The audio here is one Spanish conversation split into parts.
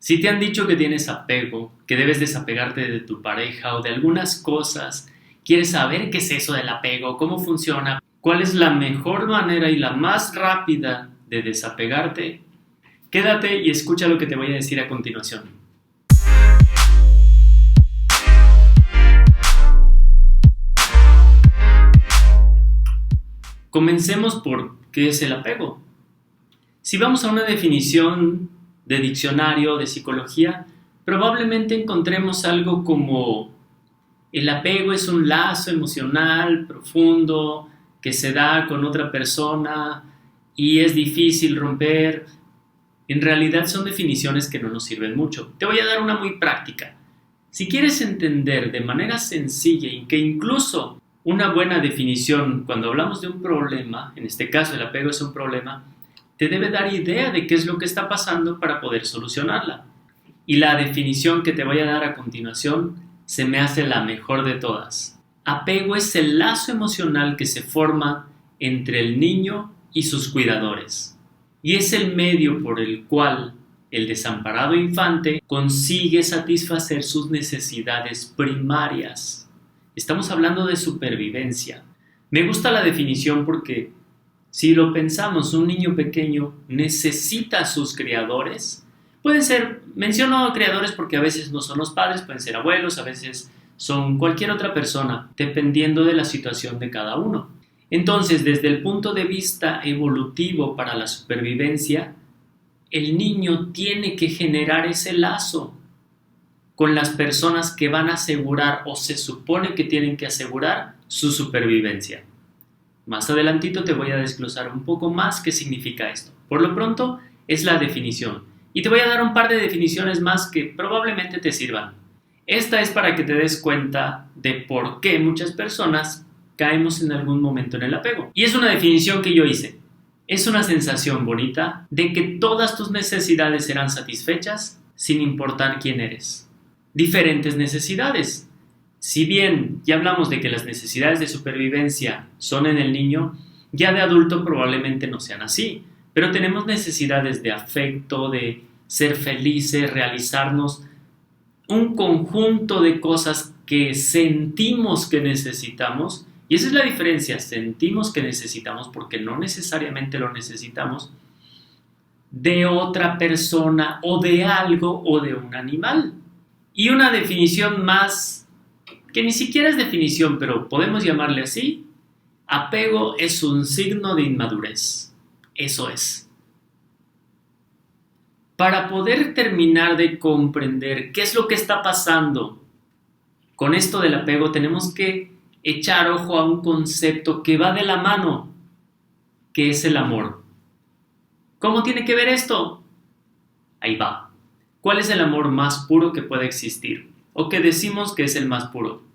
Si te han dicho que tienes apego, que debes desapegarte de tu pareja o de algunas cosas, quieres saber qué es eso del apego, cómo funciona, cuál es la mejor manera y la más rápida de desapegarte, quédate y escucha lo que te voy a decir a continuación. Comencemos por ¿qué es el apego? Si vamos a una definición de diccionario de psicología, probablemente encontremos algo como el apego es un lazo emocional profundo que se da con otra persona y es difícil romper. En realidad son definiciones que no nos sirven mucho. Te voy a dar una muy práctica. Si quieres entender de manera sencilla y que incluso una buena definición cuando hablamos de un problema, en este caso el apego es un problema, te debe dar idea de qué es lo que está pasando para poder solucionarla. Y la definición que te voy a dar a continuación se me hace la mejor de todas. Apego es el lazo emocional que se forma entre el niño y sus cuidadores. Y es el medio por el cual el desamparado infante consigue satisfacer sus necesidades primarias. Estamos hablando de supervivencia. Me gusta la definición porque si lo pensamos, un niño pequeño necesita a sus criadores. Pueden ser, menciono criadores porque a veces no son los padres, pueden ser abuelos, a veces son cualquier otra persona, dependiendo de la situación de cada uno. Entonces, desde el punto de vista evolutivo para la supervivencia, el niño tiene que generar ese lazo con las personas que van a asegurar o se supone que tienen que asegurar su supervivencia. Más adelantito te voy a desglosar un poco más qué significa esto. Por lo pronto es la definición. Y te voy a dar un par de definiciones más que probablemente te sirvan. Esta es para que te des cuenta de por qué muchas personas caemos en algún momento en el apego. Y es una definición que yo hice. Es una sensación bonita de que todas tus necesidades serán satisfechas sin importar quién eres. Diferentes necesidades. Si bien ya hablamos de que las necesidades de supervivencia son en el niño, ya de adulto probablemente no sean así, pero tenemos necesidades de afecto, de ser felices, realizarnos, un conjunto de cosas que sentimos que necesitamos, y esa es la diferencia, sentimos que necesitamos porque no necesariamente lo necesitamos, de otra persona o de algo o de un animal. Y una definición más que ni siquiera es definición, pero podemos llamarle así, apego es un signo de inmadurez. Eso es. Para poder terminar de comprender qué es lo que está pasando con esto del apego, tenemos que echar ojo a un concepto que va de la mano, que es el amor. ¿Cómo tiene que ver esto? Ahí va. ¿Cuál es el amor más puro que puede existir? O que decimos que es el más puro.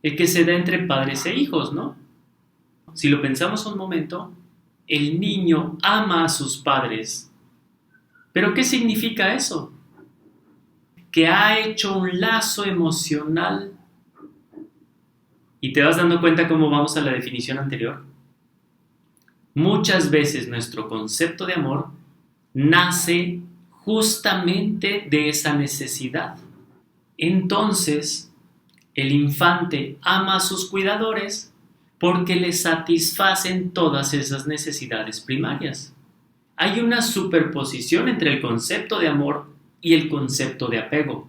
El que se da entre padres e hijos, ¿no? Si lo pensamos un momento, el niño ama a sus padres. ¿Pero qué significa eso? Que ha hecho un lazo emocional. ¿Y te vas dando cuenta cómo vamos a la definición anterior? Muchas veces nuestro concepto de amor nace justamente de esa necesidad. Entonces, el infante ama a sus cuidadores porque le satisfacen todas esas necesidades primarias. Hay una superposición entre el concepto de amor y el concepto de apego.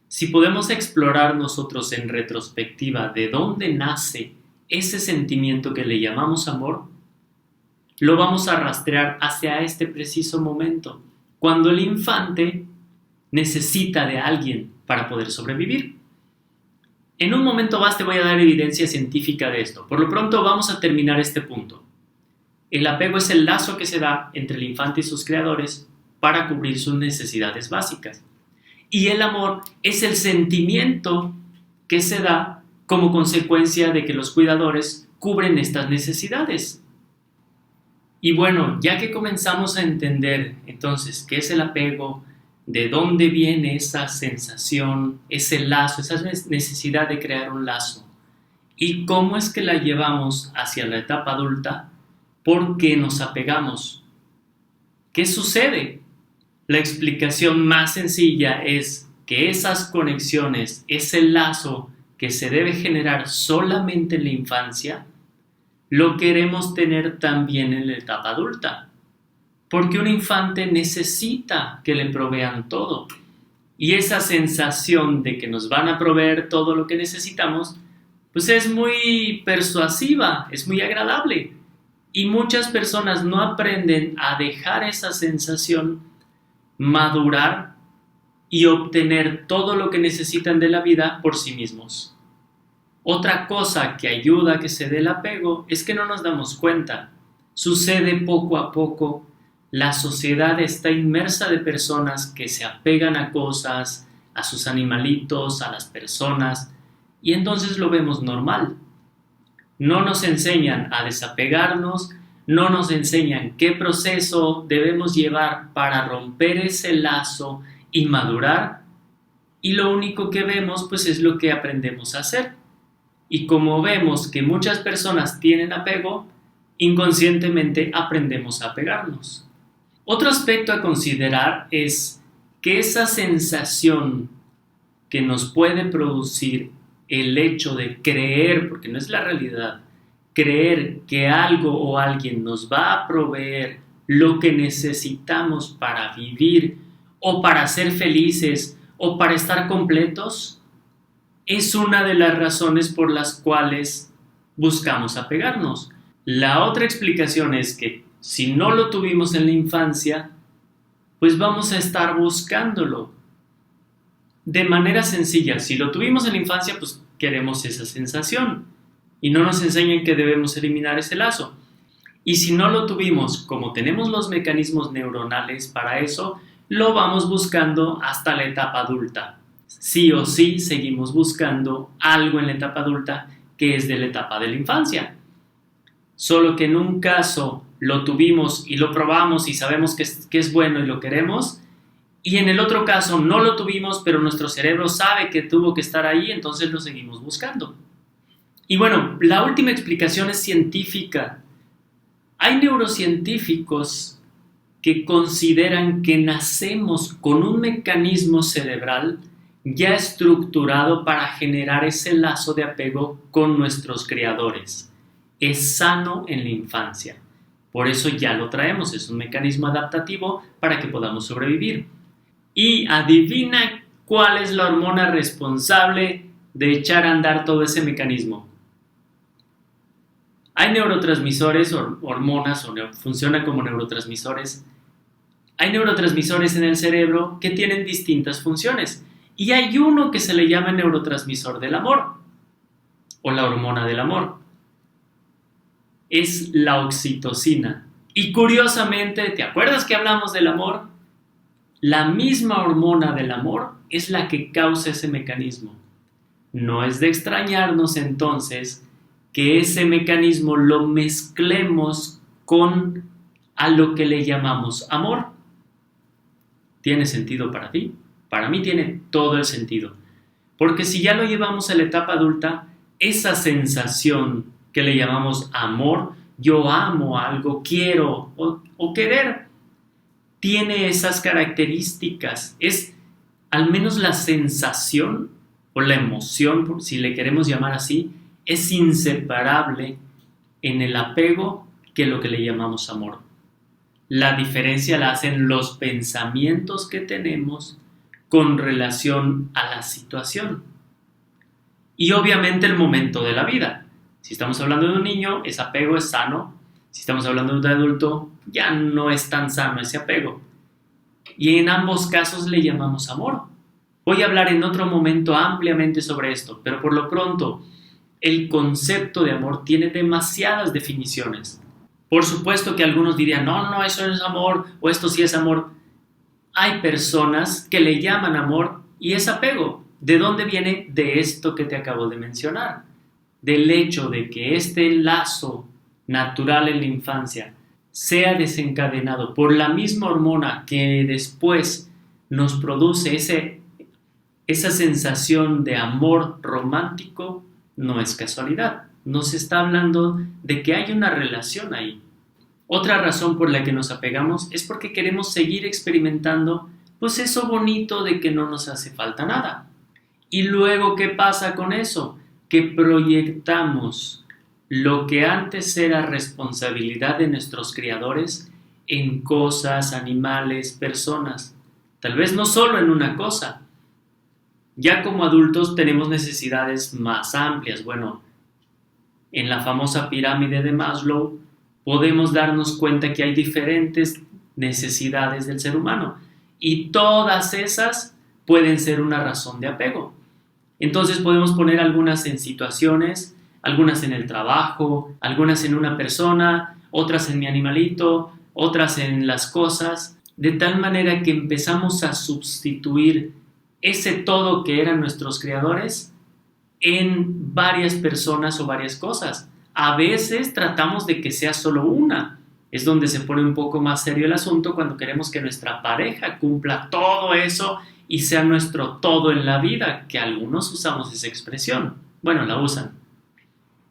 Si podemos explorar nosotros en retrospectiva de dónde nace ese sentimiento que le llamamos amor, lo vamos a rastrear hacia este preciso momento, cuando el infante necesita de alguien para poder sobrevivir. En un momento más te voy a dar evidencia científica de esto. Por lo pronto vamos a terminar este punto. El apego es el lazo que se da entre el infante y sus creadores para cubrir sus necesidades básicas. Y el amor es el sentimiento que se da como consecuencia de que los cuidadores cubren estas necesidades. Y bueno, ya que comenzamos a entender entonces qué es el apego, de dónde viene esa sensación, ese lazo, esa necesidad de crear un lazo y cómo es que la llevamos hacia la etapa adulta, ¿por qué nos apegamos? ¿Qué sucede? La explicación más sencilla es que esas conexiones, ese lazo que se debe generar solamente en la infancia, lo queremos tener también en la etapa adulta. Porque un infante necesita que le provean todo. Y esa sensación de que nos van a proveer todo lo que necesitamos, pues es muy persuasiva, es muy agradable. Y muchas personas no aprenden a dejar esa sensación madurar y obtener todo lo que necesitan de la vida por sí mismos. Otra cosa que ayuda a que se dé el apego es que no nos damos cuenta. Sucede poco a poco. La sociedad está inmersa de personas que se apegan a cosas, a sus animalitos, a las personas, y entonces lo vemos normal. No nos enseñan a desapegarnos, no nos enseñan qué proceso debemos llevar para romper ese lazo y madurar, y lo único que vemos pues es lo que aprendemos a hacer. Y como vemos que muchas personas tienen apego, inconscientemente aprendemos a apegarnos. Otro aspecto a considerar es que esa sensación que nos puede producir el hecho de creer, porque no es la realidad, creer que algo o alguien nos va a proveer lo que necesitamos para vivir o para ser felices o para estar completos, es una de las razones por las cuales buscamos apegarnos. La otra explicación es que si no lo tuvimos en la infancia, pues vamos a estar buscándolo. De manera sencilla, si lo tuvimos en la infancia, pues queremos esa sensación y no nos enseñan que debemos eliminar ese lazo. Y si no lo tuvimos, como tenemos los mecanismos neuronales para eso, lo vamos buscando hasta la etapa adulta. Sí o sí seguimos buscando algo en la etapa adulta que es de la etapa de la infancia. Solo que en un caso lo tuvimos y lo probamos y sabemos que es bueno y lo queremos, y en el otro caso no lo tuvimos, pero nuestro cerebro sabe que tuvo que estar ahí, entonces lo seguimos buscando. Y bueno, la última explicación es científica. Hay neurocientíficos que consideran que nacemos con un mecanismo cerebral ya estructurado para generar ese lazo de apego con nuestros creadores. Es sano en la infancia. Por eso ya lo traemos, es un mecanismo adaptativo para que podamos sobrevivir. Y adivina cuál es la hormona responsable de echar a andar todo ese mecanismo. Hay neurotransmisores, hormonas, funcionan como neurotransmisores. Hay neurotransmisores en el cerebro que tienen distintas funciones. Y hay uno que se le llama neurotransmisor del amor, o la hormona del amor. Es la oxitocina. Y curiosamente, ¿te acuerdas que hablamos del amor? La misma hormona del amor es la que causa ese mecanismo. No es de extrañarnos entonces que ese mecanismo lo mezclemos con a lo que le llamamos amor. ¿Tiene sentido para ti? Para mí tiene todo el sentido. Porque si ya lo llevamos a la etapa adulta, esa sensación que le llamamos amor, yo amo algo, quiero o querer, tiene esas características. Es al menos la sensación o la emoción, si le queremos llamar así, es inseparable en el apego que lo que le llamamos amor. La diferencia la hacen los pensamientos que tenemos con relación a la situación. Y obviamente el momento de la vida. Si estamos hablando de un niño, ese apego es sano. Si estamos hablando de un adulto, ya no es tan sano ese apego. Y en ambos casos le llamamos amor. Voy a hablar en otro momento ampliamente sobre esto, pero por lo pronto, el concepto de amor tiene demasiadas definiciones. Por supuesto que algunos dirían, no, eso no es amor, o esto sí es amor. Hay personas que le llaman amor y es apego. ¿De dónde viene? De esto que te acabo de mencionar. Del hecho de que este lazo natural en la infancia sea desencadenado por la misma hormona que después nos produce esa sensación de amor romántico, no es casualidad. Nos está hablando de que hay una relación ahí. Otra razón por la que nos apegamos es porque queremos seguir experimentando pues eso bonito de que no nos hace falta nada. Y luego, ¿qué pasa con eso? Que proyectamos lo que antes era responsabilidad de nuestros criadores en cosas, animales, personas. Tal vez no solo en una cosa. Ya como adultos tenemos necesidades más amplias. Bueno, en la famosa pirámide de Maslow podemos darnos cuenta que hay diferentes necesidades del ser humano y todas esas pueden ser una razón de apego. Entonces podemos poner algunas en situaciones, algunas en el trabajo, algunas en una persona, otras en mi animalito, otras en las cosas, de tal manera que empezamos a sustituir ese todo que eran nuestros creadores en varias personas o varias cosas. A veces tratamos de que sea solo una. Es donde se pone un poco más serio el asunto cuando queremos que nuestra pareja cumpla todo eso y sea nuestro todo en la vida, que algunos usamos esa expresión. Bueno, la usan.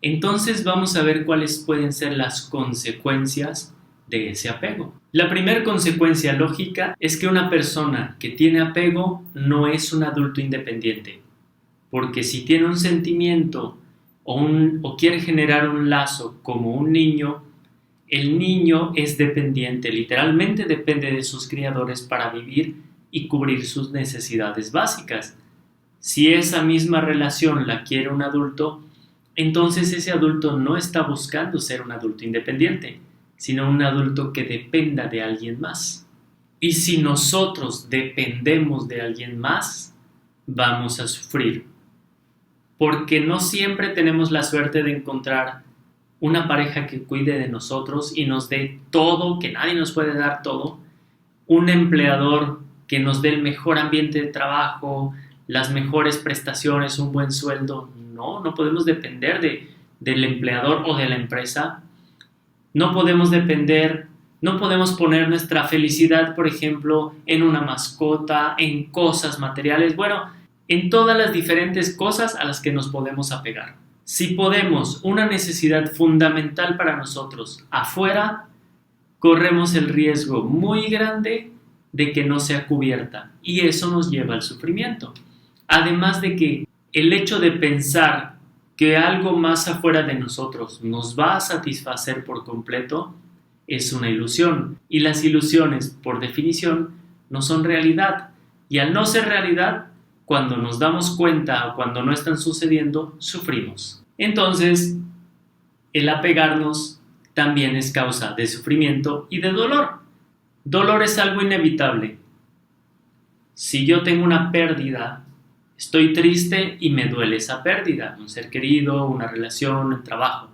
Entonces vamos a ver cuáles pueden ser las consecuencias de ese apego. La primera consecuencia lógica es que una persona que tiene apego no es un adulto independiente, porque si tiene un sentimiento o quiere generar un lazo como un niño, el niño es dependiente, literalmente depende de sus criadores para vivir y cubrir sus necesidades básicas. Si esa misma relación la quiere un adulto, entonces ese adulto no está buscando ser un adulto independiente, sino un adulto que dependa de alguien más. Y si nosotros dependemos de alguien más, vamos a sufrir. Porque no siempre tenemos la suerte de encontrar una pareja que cuide de nosotros y nos dé todo, que nadie nos puede dar todo, un empleador que nos dé el mejor ambiente de trabajo, las mejores prestaciones, un buen sueldo. No podemos depender del empleador o de la empresa. No podemos poner nuestra felicidad, por ejemplo, en una mascota, en cosas materiales, en todas las diferentes cosas a las que nos podemos apegar. Si podemos una necesidad fundamental para nosotros afuera, corremos el riesgo muy grande de que no sea cubierta y eso nos lleva al sufrimiento. Además de que el hecho de pensar que algo más afuera de nosotros nos va a satisfacer por completo es una ilusión y las ilusiones, por definición, no son realidad y al no ser realidad, cuando nos damos cuenta o cuando no están sucediendo, sufrimos. Entonces, el apegarnos también es causa de sufrimiento y de dolor. Dolor es algo inevitable. Si yo tengo una pérdida, estoy triste y me duele esa pérdida, un ser querido, una relación, un trabajo.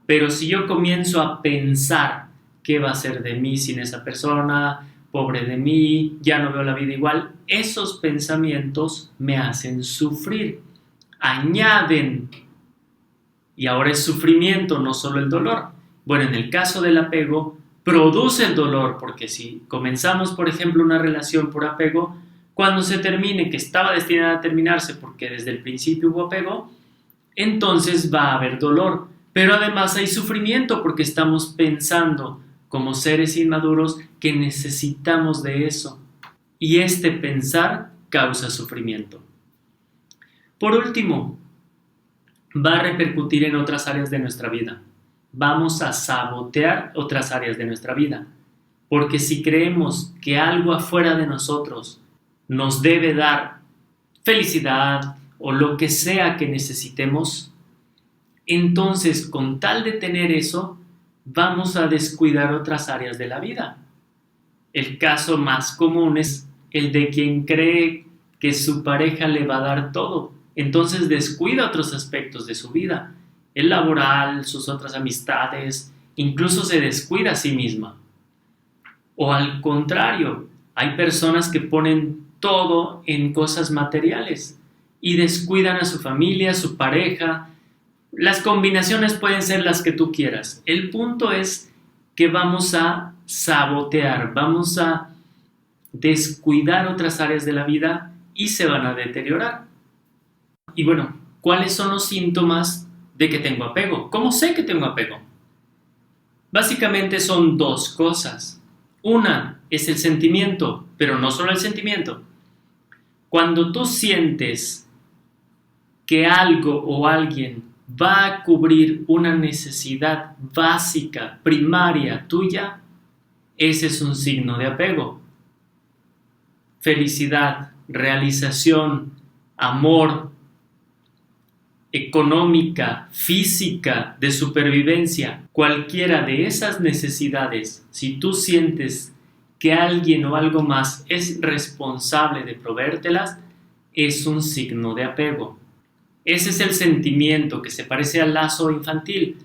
Pero si yo comienzo a pensar qué va a ser de mí sin esa persona, pobre de mí, ya no veo la vida igual, esos pensamientos me hacen sufrir, añaden, y ahora es sufrimiento, no solo el dolor. Bueno, en el caso del apego, produce el dolor, porque si comenzamos, por ejemplo, una relación por apego, cuando se termine, que estaba destinada a terminarse porque desde el principio hubo apego, entonces va a haber dolor, pero además hay sufrimiento porque estamos pensando como seres inmaduros que necesitamos de eso. Y este pensar causa sufrimiento. Por último, va a repercutir en otras áreas de nuestra vida. Vamos a sabotear otras áreas de nuestra vida. Porque si creemos que algo afuera de nosotros nos debe dar felicidad o lo que sea que necesitemos, entonces con tal de tener eso, vamos a descuidar otras áreas de la vida. El caso más común es el de quien cree que su pareja le va a dar todo, entonces descuida otros aspectos de su vida, el laboral, sus otras amistades, incluso se descuida a sí misma. O al contrario, hay personas que ponen todo en cosas materiales y descuidan a su familia, a su pareja. Las combinaciones pueden ser las que tú quieras. El punto es que vamos a sabotear, vamos a descuidar otras áreas de la vida y se van a deteriorar. Y bueno, ¿cuáles son los síntomas de que tengo apego? ¿Cómo sé que tengo apego? Básicamente son dos cosas. Una es el sentimiento, pero no solo el sentimiento. Cuando tú sientes que algo o alguien va a cubrir una necesidad básica, primaria tuya, ese es un signo de apego. Felicidad, realización, amor, económica, física, de supervivencia, cualquiera de esas necesidades, si tú sientes que alguien o algo más es responsable de proveértelas, es un signo de apego. Ese es el sentimiento que se parece al lazo infantil,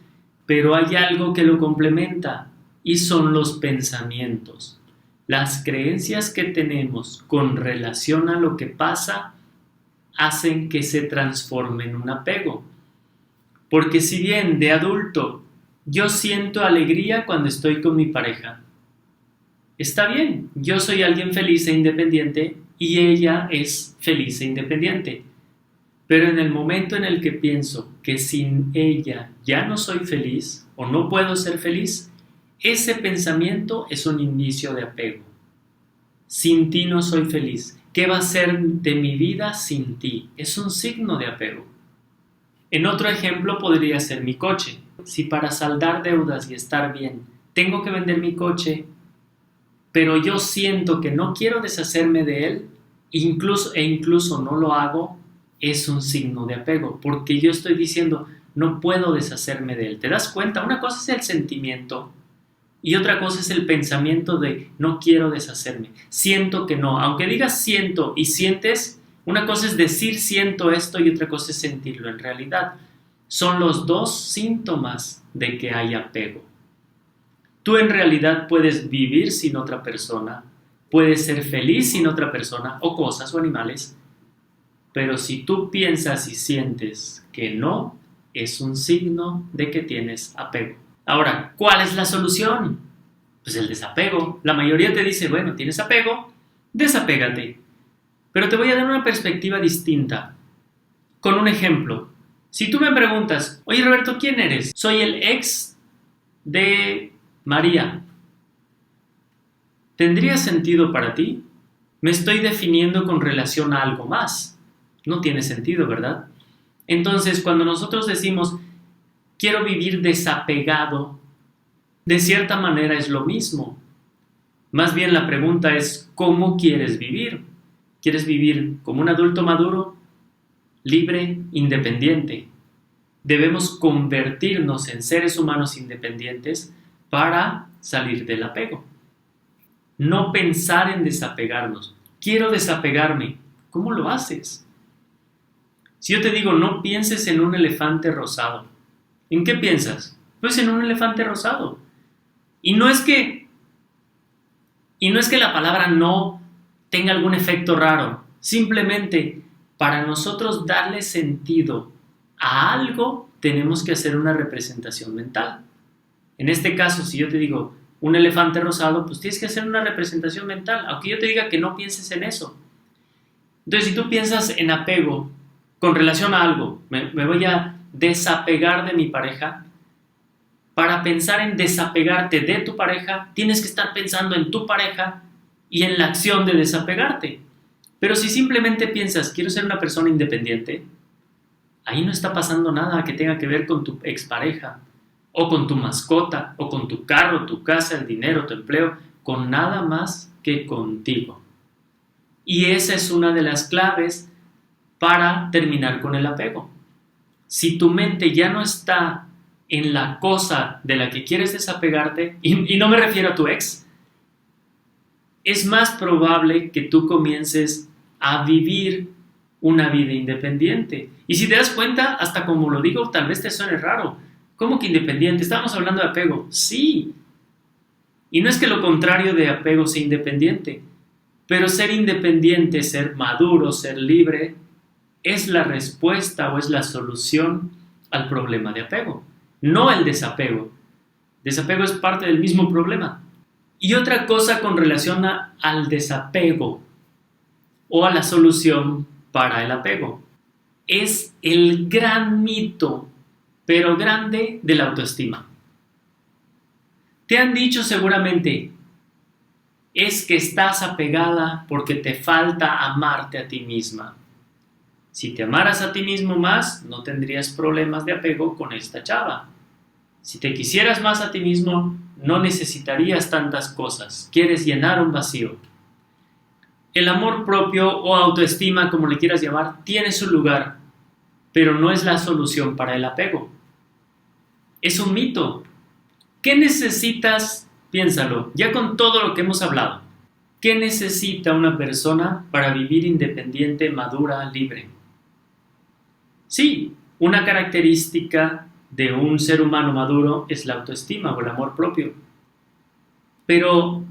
pero hay algo que lo complementa y son los pensamientos. Las creencias que tenemos con relación a lo que pasa hacen que se transforme en un apego. Porque si bien de adulto yo siento alegría cuando estoy con mi pareja, está bien, yo soy alguien feliz e independiente y ella es feliz e independiente. Pero en el momento en el que pienso que sin ella ya no soy feliz o no puedo ser feliz, ese pensamiento es un indicio de apego. Sin ti no soy feliz. ¿Qué va a ser de mi vida sin ti? Es un signo de apego. En otro ejemplo podría ser mi coche. Si para saldar deudas y estar bien tengo que vender mi coche, pero yo siento que no quiero deshacerme de él, incluso no lo hago, es un signo de apego, porque yo estoy diciendo, no puedo deshacerme de él. ¿Te das cuenta? Una cosa es el sentimiento y otra cosa es el pensamiento de no quiero deshacerme. Siento que no. Aunque digas siento y sientes, una cosa es decir siento esto y otra cosa es sentirlo en realidad. Son los dos síntomas de que hay apego. Tú en realidad puedes vivir sin otra persona, puedes ser feliz sin otra persona o cosas o animales, pero si tú piensas y sientes que no, es un signo de que tienes apego. Ahora, ¿cuál es la solución? Pues el desapego. La mayoría te dice, bueno, tienes apego, desapégate. Pero te voy a dar una perspectiva distinta. Con un ejemplo. Si tú me preguntas, oye Roberto, ¿quién eres? Soy el ex de María. ¿Tendría sentido para ti? Me estoy definiendo con relación a algo más. No tiene sentido, ¿verdad? Entonces, cuando nosotros decimos, quiero vivir desapegado, de cierta manera es lo mismo. Más bien la pregunta es, ¿cómo quieres vivir? ¿Quieres vivir como un adulto maduro, libre, independiente? Debemos convertirnos en seres humanos independientes para salir del apego. No pensar en desapegarnos. Quiero desapegarme. ¿Cómo lo haces? Si yo te digo, no pienses en un elefante rosado, ¿en qué piensas? Pues en un elefante rosado. Y no es que la palabra no tenga algún efecto raro. Simplemente, para nosotros darle sentido a algo, tenemos que hacer una representación mental. En este caso, si yo te digo un elefante rosado, pues tienes que hacer una representación mental, aunque yo te diga que no pienses en eso. Entonces, si tú piensas en apego con relación a algo, me voy a desapegar de mi pareja. Para pensar en desapegarte de tu pareja, tienes que estar pensando en tu pareja y en la acción de desapegarte. Pero si simplemente piensas, quiero ser una persona independiente, ahí no está pasando nada que tenga que ver con tu expareja, o con tu mascota, o con tu carro, tu casa, el dinero, tu empleo, con nada más que contigo. Y esa es una de las claves para terminar con el apego. Si tu mente ya no está en la cosa de la que quieres desapegarte, y no me refiero a tu ex, es más probable que tú comiences a vivir una vida independiente. Y si te das cuenta, hasta como lo digo, tal vez te suene raro. ¿Cómo que independiente? ¿Estamos hablando de apego? Sí. Y no es que lo contrario de apego sea independiente, pero ser independiente, ser maduro, ser libre, es la respuesta o es la solución al problema de apego, no el desapego. Desapego es parte del mismo problema. Y otra cosa con relación al desapego o a la solución para el apego es el gran mito, pero grande, de la autoestima. Te han dicho seguramente, es que estás apegada porque te falta amarte a ti misma. Si te amaras a ti mismo más, no tendrías problemas de apego con esta chava. Si te quisieras más a ti mismo, no necesitarías tantas cosas. Quieres llenar un vacío. El amor propio o autoestima, como le quieras llamar, tiene su lugar, pero no es la solución para el apego. Es un mito. ¿Qué necesitas? Piénsalo, ya con todo lo que hemos hablado. ¿Qué necesita una persona para vivir independiente, madura, libre? Sí, una característica de un ser humano maduro es la autoestima o el amor propio. Pero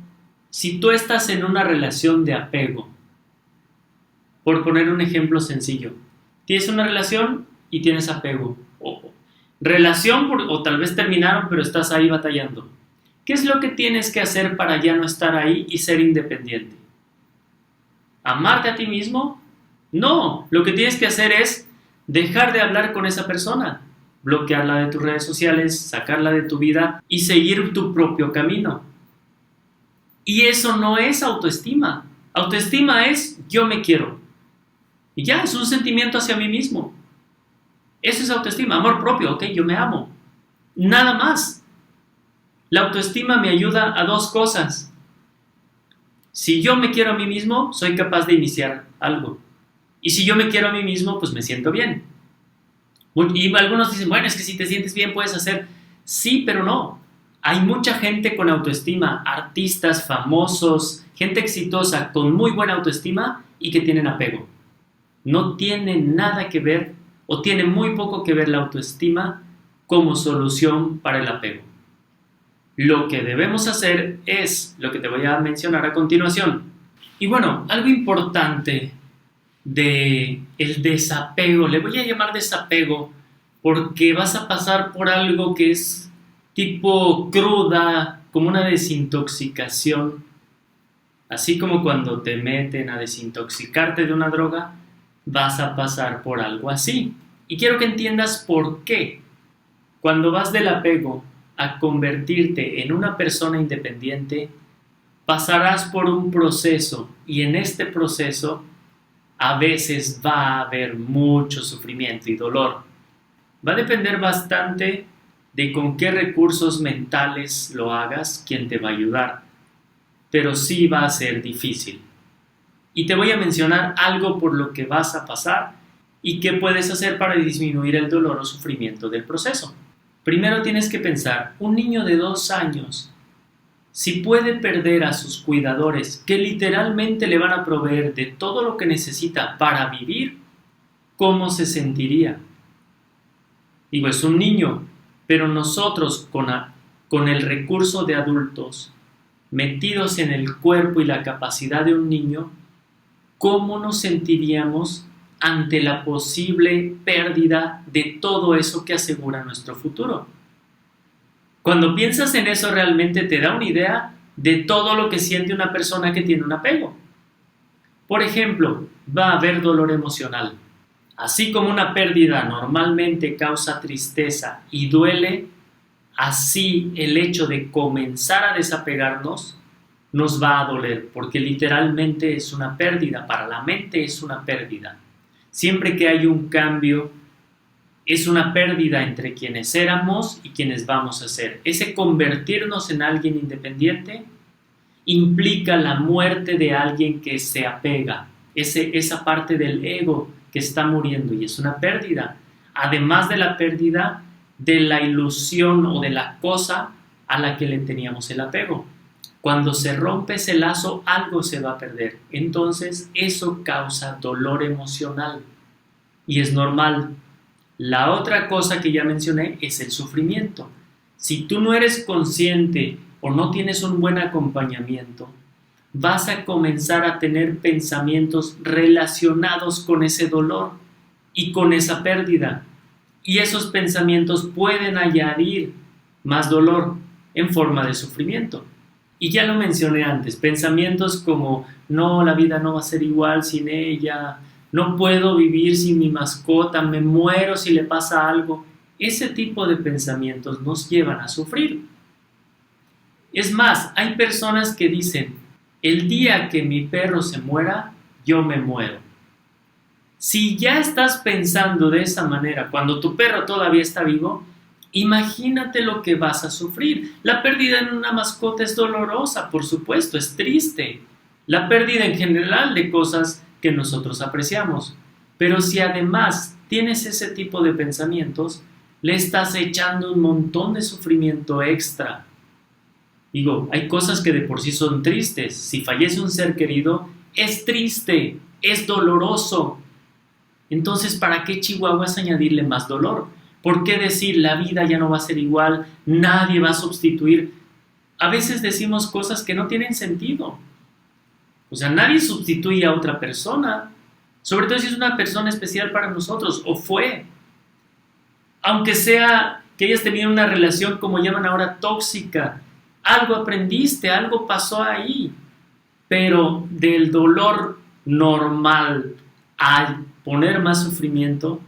si tú estás en una relación de apego, por poner un ejemplo sencillo, tienes una relación y tienes apego. O tal vez terminaron, pero estás ahí batallando. ¿Qué es lo que tienes que hacer para ya no estar ahí y ser independiente? ¿Amarte a ti mismo? No, lo que tienes que hacer es dejar de hablar con esa persona, bloquearla de tus redes sociales, sacarla de tu vida y seguir tu propio camino. Y eso no es autoestima. Autoestima es yo me quiero. Y ya, es un sentimiento hacia mí mismo. Eso es autoestima, amor propio, ok, yo me amo. Nada más. La autoestima me ayuda a dos cosas. Si yo me quiero a mí mismo, soy capaz de iniciar algo. Y si yo me quiero a mí mismo, pues me siento bien. Y algunos dicen, bueno, es que si te sientes bien puedes hacer. Sí, pero no. Hay mucha gente con autoestima, artistas famosos, gente exitosa con muy buena autoestima y que tienen apego. No tiene nada que ver o tiene muy poco que ver la autoestima como solución para el apego. Lo que debemos hacer es lo que te voy a mencionar a continuación. Y bueno, algo importante de el desapego, le voy a llamar desapego porque vas a pasar por algo que es tipo cruda, como una desintoxicación, así como cuando te meten a desintoxicarte de una droga, vas a pasar por algo así. Y quiero que entiendas por qué. Cuando vas del apego a convertirte en una persona independiente, pasarás por un proceso y en este proceso a veces va a haber mucho sufrimiento y dolor. Va a depender bastante de con qué recursos mentales lo hagas, quién te va a ayudar, pero sí va a ser difícil. Y te voy a mencionar algo por lo que vas a pasar y qué puedes hacer para disminuir el dolor o sufrimiento del proceso. Primero tienes que pensar, un niño de 2 años, si puede perder a sus cuidadores que literalmente le van a proveer de todo lo que necesita para vivir, ¿cómo se sentiría? Digo, es un niño, pero nosotros con el recurso de adultos metidos en el cuerpo y la capacidad de un niño, ¿cómo nos sentiríamos ante la posible pérdida de todo eso que asegura nuestro futuro? Cuando piensas en eso realmente te da una idea de todo lo que siente una persona que tiene un apego. Por ejemplo, va a haber dolor emocional. Así como una pérdida normalmente causa tristeza y duele, así el hecho de comenzar a desapegarnos nos va a doler, porque literalmente es una pérdida, para la mente es una pérdida. Siempre que hay un cambio, es una pérdida entre quienes éramos y quienes vamos a ser. Ese convertirnos en alguien independiente implica la muerte de alguien que se apega, esa parte del ego que está muriendo y es una pérdida. Además de la pérdida de la ilusión o de la cosa a la que le teníamos el apego. Cuando se rompe ese lazo, algo se va a perder. Entonces, eso causa dolor emocional y es normal. La otra cosa que ya mencioné es el sufrimiento. Si tú no eres consciente o no tienes un buen acompañamiento, vas a comenzar a tener pensamientos relacionados con ese dolor y con esa pérdida. Y esos pensamientos pueden añadir más dolor en forma de sufrimiento. Y ya lo mencioné antes, pensamientos como, no, la vida no va a ser igual sin ella, no puedo vivir sin mi mascota, me muero si le pasa algo. Ese tipo de pensamientos nos llevan a sufrir. Es más, hay personas que dicen, el día que mi perro se muera, yo me muero. Si ya estás pensando de esa manera cuando tu perro todavía está vivo, imagínate lo que vas a sufrir. La pérdida en una mascota es dolorosa, por supuesto, es triste. La pérdida en general de cosas que nosotros apreciamos. Pero si además tienes ese tipo de pensamientos, le estás echando un montón de sufrimiento extra. Digo, hay cosas que de por sí son tristes. Si fallece un ser querido, es triste, es doloroso. Entonces, ¿para qué chihuahuas añadirle más dolor? ¿Por qué decir la vida ya no va a ser igual, nadie va a sustituir? A veces decimos cosas que no tienen sentido. O sea, nadie sustituye a otra persona, sobre todo si es una persona especial para nosotros, o fue. Aunque sea que hayas tenido una relación, como llaman ahora, tóxica, algo aprendiste, algo pasó ahí. Pero del dolor normal al poner más sufrimiento,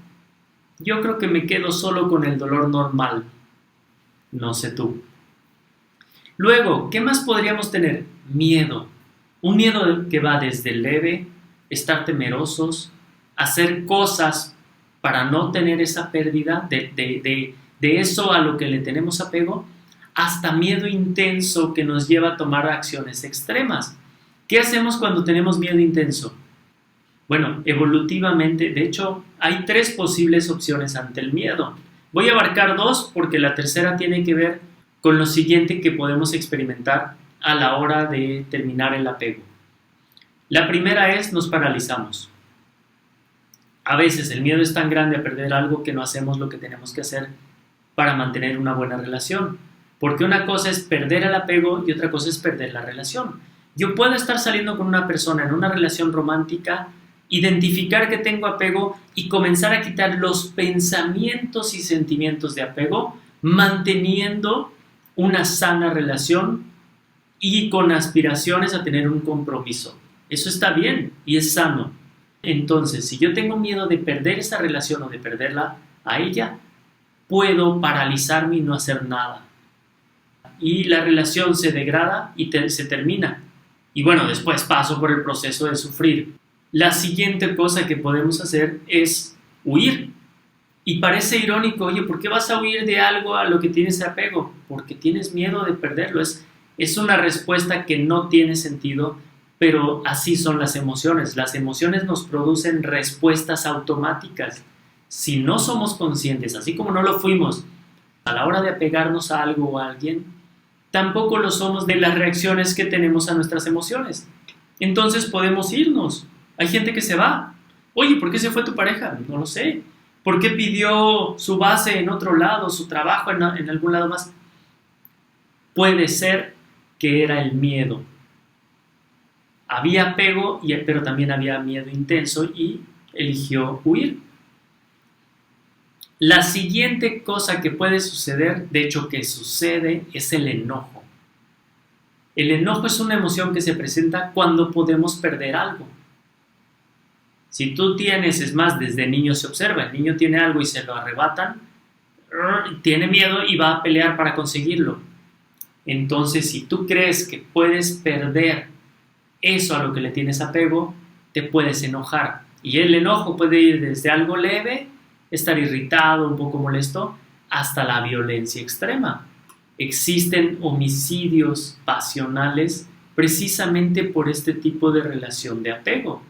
yo creo que me quedo solo con el dolor normal. No sé tú. Luego, ¿qué más podríamos tener? Miedo. Un miedo que va desde leve, estar temerosos, hacer cosas para no tener esa pérdida de eso a lo que le tenemos apego, hasta miedo intenso que nos lleva a tomar acciones extremas. ¿Qué hacemos cuando tenemos miedo intenso? Bueno, evolutivamente, de hecho, hay 3 posibles opciones ante el miedo. Voy a abarcar 2 porque la tercera tiene que ver con lo siguiente que podemos experimentar a la hora de terminar el apego. La primera es nos paralizamos. A veces el miedo es tan grande a perder algo que no hacemos lo que tenemos que hacer para mantener una buena relación. Porque una cosa es perder el apego y otra cosa es perder la relación. Yo puedo estar saliendo con una persona en una relación romántica, identificar que tengo apego y comenzar a quitar los pensamientos y sentimientos de apego, manteniendo una sana relación y con aspiraciones a tener un compromiso. Eso está bien y es sano. Entonces, si yo tengo miedo de perder esa relación o de perderla a ella, puedo paralizarme y no hacer nada. Y la relación se degrada y se termina. Y bueno, después paso por el proceso de sufrir. La siguiente cosa que podemos hacer es huir. Y parece irónico, oye, ¿por qué vas a huir de algo a lo que tienes apego? Porque tienes miedo de perderlo. Es una respuesta que no tiene sentido, pero así son las emociones. Las emociones nos producen respuestas automáticas. Si no somos conscientes, así como no lo fuimos a la hora de apegarnos a algo o a alguien, tampoco lo somos de las reacciones que tenemos a nuestras emociones. Entonces podemos irnos. Hay gente que se va. Oye, ¿por qué se fue tu pareja? No lo sé. ¿Por qué pidió su base en otro lado, su trabajo en algún lado más? Puede ser que era el miedo. Había apego, pero también había miedo intenso y eligió huir. La siguiente cosa que puede suceder, de hecho que sucede, es el enojo. El enojo es una emoción que se presenta cuando podemos perder algo. Si tú tienes, es más, desde niño se observa, el niño tiene algo y se lo arrebatan, tiene miedo y va a pelear para conseguirlo. Entonces, si tú crees que puedes perder eso a lo que le tienes apego, te puedes enojar. Y el enojo puede ir desde algo leve, estar irritado, un poco molesto, hasta la violencia extrema. Existen homicidios pasionales precisamente por este tipo de relación de apego.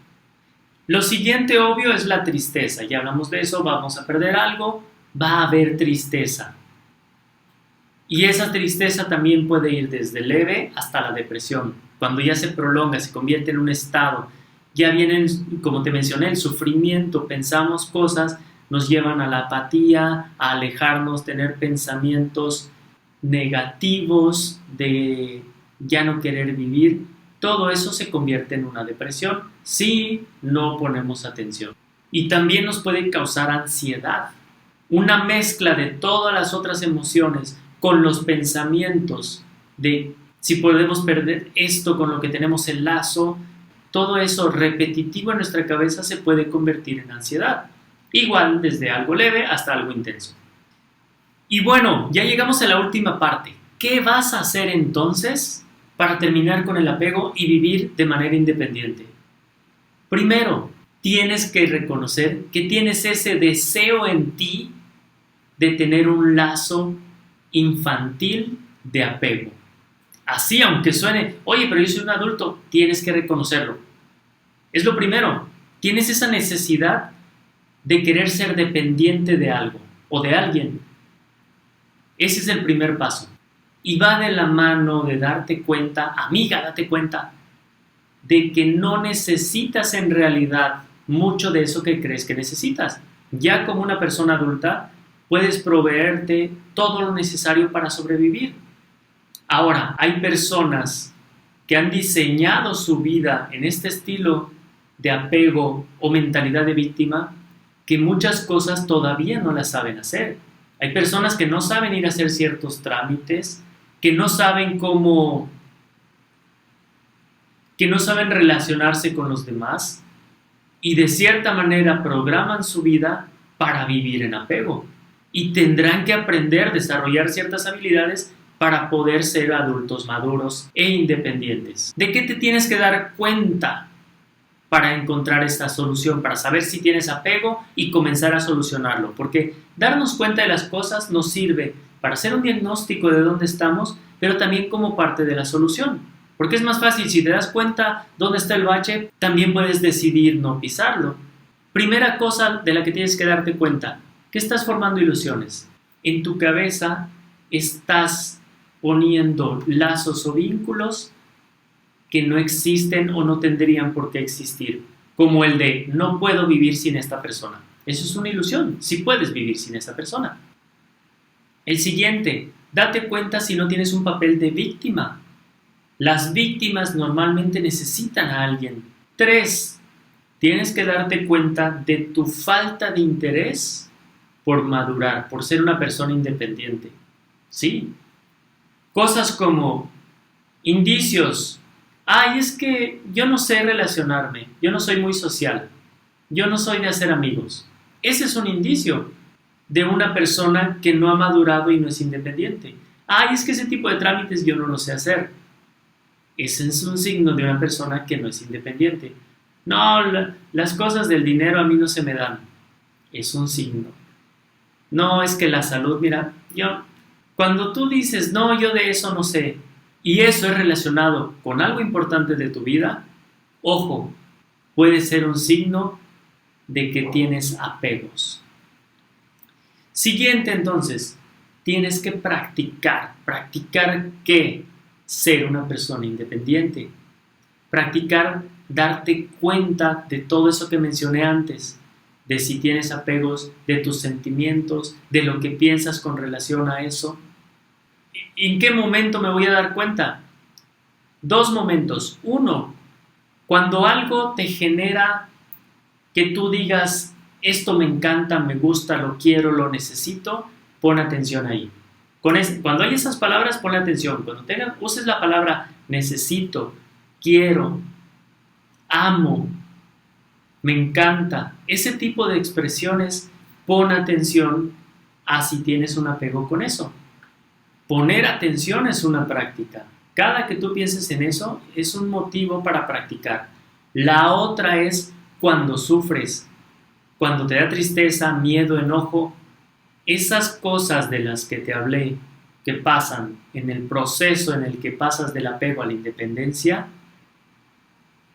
Lo siguiente obvio es la tristeza. Ya hablamos de eso, vamos a perder algo, va a haber tristeza. Y esa tristeza también puede ir desde leve hasta la depresión. Cuando ya se prolonga, se convierte en un estado, ya viene, como te mencioné, el sufrimiento, pensamos cosas, nos llevan a la apatía, a alejarnos, tener pensamientos negativos de ya no querer vivir. Todo eso se convierte en una depresión si no ponemos atención. Y también nos puede causar ansiedad. Una mezcla de todas las otras emociones con los pensamientos de si podemos perder esto con lo que tenemos el lazo, todo eso repetitivo en nuestra cabeza se puede convertir en ansiedad. Igual desde algo leve hasta algo intenso. Y bueno, ya llegamos a la última parte. ¿Qué vas a hacer entonces para terminar con el apego y vivir de manera independiente? Primero, tienes que reconocer que tienes ese deseo en ti de tener un lazo infantil de apego. Así, aunque suene, oye, pero yo soy un adulto, tienes que reconocerlo. Es lo primero, tienes esa necesidad de querer ser dependiente de algo o de alguien. Ese es el primer paso. Y va de la mano de darte cuenta, amiga, date cuenta, de que no necesitas en realidad mucho de eso que crees que necesitas. Ya como una persona adulta, puedes proveerte todo lo necesario para sobrevivir. Ahora, hay personas que han diseñado su vida en este estilo de apego o mentalidad de víctima que muchas cosas todavía no las saben hacer. Hay personas que no saben ir a hacer ciertos trámites, que no saben relacionarse con los demás y de cierta manera programan su vida para vivir en apego y tendrán que aprender a desarrollar ciertas habilidades para poder ser adultos maduros e independientes. ¿De qué te tienes que dar cuenta para encontrar esta solución, para saber si tienes apego y comenzar a solucionarlo? Porque darnos cuenta de las cosas nos sirve para hacer un diagnóstico de dónde estamos, pero también como parte de la solución. Porque es más fácil, si te das cuenta dónde está el bache, también puedes decidir no pisarlo. Primera cosa de la que tienes que darte cuenta, que estás formando ilusiones. En tu cabeza estás poniendo lazos o vínculos que no existen o no tendrían por qué existir, como el de no puedo vivir sin esta persona. Eso es una ilusión, sí puedes vivir sin esta persona. El siguiente, date cuenta si no tienes un papel de víctima. Las víctimas normalmente necesitan a alguien. 3, tienes que darte cuenta de tu falta de interés por madurar, por ser una persona independiente. ¿Sí? Cosas como indicios. Ay, es que yo no sé relacionarme, yo no soy muy social, yo no soy de hacer amigos. Ese es un indicio de una persona que no ha madurado y no es independiente. Ay, es que ese tipo de trámites yo no lo sé hacer. Ese es un signo de una persona que no es independiente. No, las cosas del dinero a mí no se me dan. Es un signo. No, es que la salud, mira, cuando tú dices, no, yo de eso no sé, y eso es relacionado con algo importante de tu vida, ojo, puede ser un signo de que tienes apegos. Siguiente, entonces, tienes que practicar. ¿Practicar qué? Ser una persona independiente. Practicar darte cuenta de todo eso que mencioné antes, de si tienes apegos, de tus sentimientos, de lo que piensas con relación a eso. ¿En qué momento me voy a dar cuenta? 2 momentos. 1, cuando algo te genera que tú digas, esto me encanta, me gusta, lo quiero, lo necesito, pon atención ahí. Cuando hay esas palabras, pon atención. Cuando uses la palabra necesito, quiero, amo, me encanta, ese tipo de expresiones, pon atención a si tienes un apego con eso. Poner atención es una práctica. Cada que tú pienses en eso es un motivo para practicar. La otra es cuando sufres, cuando te da tristeza, miedo, enojo. Esas cosas de las que te hablé, que pasan en el proceso en el que pasas del apego a la independencia,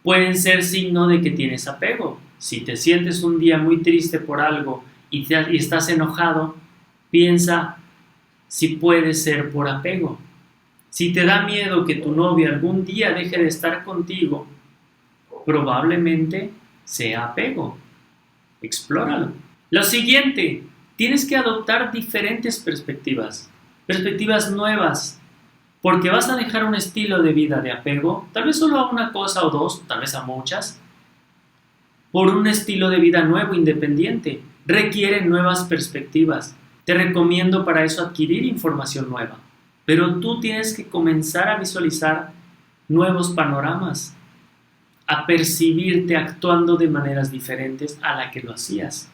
pueden ser signo de que tienes apego. Si te sientes un día muy triste por algo y estás enojado, piensa si puede ser por apego. Si te da miedo que tu novia algún día deje de estar contigo, probablemente sea apego. Explóralo. Lo siguiente, tienes que adoptar diferentes perspectivas nuevas, porque vas a dejar un estilo de vida de apego, tal vez solo a una cosa o dos, tal vez a muchas, por un estilo de vida nuevo, independiente. Requiere nuevas perspectivas. Te recomiendo para eso adquirir información nueva, pero tú tienes que comenzar a visualizar nuevos panoramas, a percibirte actuando de maneras diferentes a la que lo hacías,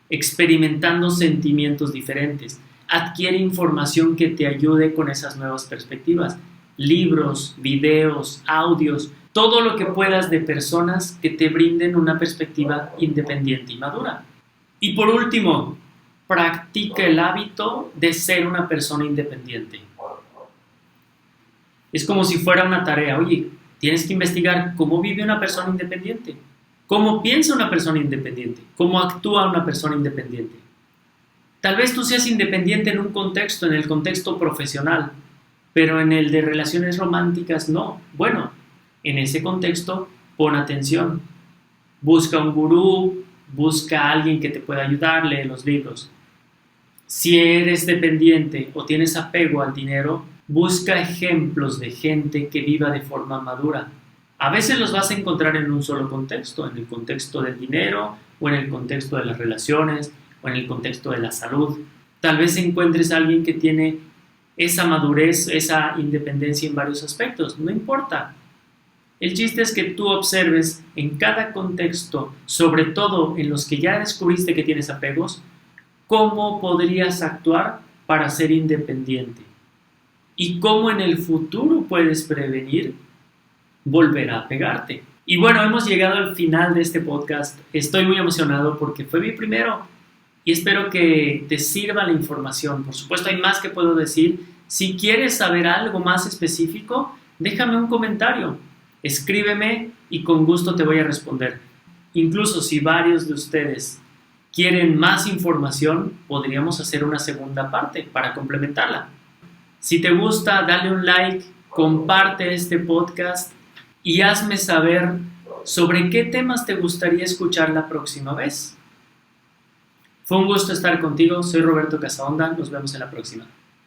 experimentando sentimientos diferentes. adquiere información que te ayude con esas nuevas perspectivas. Libros, videos, audios, todo lo que puedas de personas que te brinden una perspectiva independiente y madura. Y por último, practica el hábito de ser una persona independiente. Es como si fuera una tarea. Oye, tienes que investigar cómo vive una persona independiente, cómo piensa una persona independiente, cómo actúa una persona independiente. Tal vez tú seas independiente en un contexto, en el contexto profesional, pero en el de relaciones románticas no. Bueno, en ese contexto pon atención. Busca un gurú, busca a alguien que te pueda ayudar, lee los libros. Si eres dependiente o tienes apego al dinero, busca ejemplos de gente que viva de forma madura. A veces los vas a encontrar en un solo contexto, en el contexto del dinero, o en el contexto de las relaciones, o en el contexto de la salud. Tal vez encuentres a alguien que tiene esa madurez, esa independencia en varios aspectos. No importa. El chiste es que tú observes en cada contexto, sobre todo en los que ya descubriste que tienes apegos, cómo podrías actuar para ser independiente y cómo en el futuro puedes prevenir volver a apegarte. Y bueno, hemos llegado al final de este podcast. Estoy muy emocionado porque fue mi primero y espero que te sirva la información. Por supuesto, hay más que puedo decir. Si quieres saber algo más específico, déjame un comentario, escríbeme y con gusto te voy a responder. Incluso si varios de ustedes quieren más información, podríamos hacer una segunda parte para complementarla. Si te gusta, dale un like, comparte este podcast y hazme saber sobre qué temas te gustaría escuchar la próxima vez. Fue un gusto estar contigo, soy Roberto Casahonda, nos vemos en la próxima.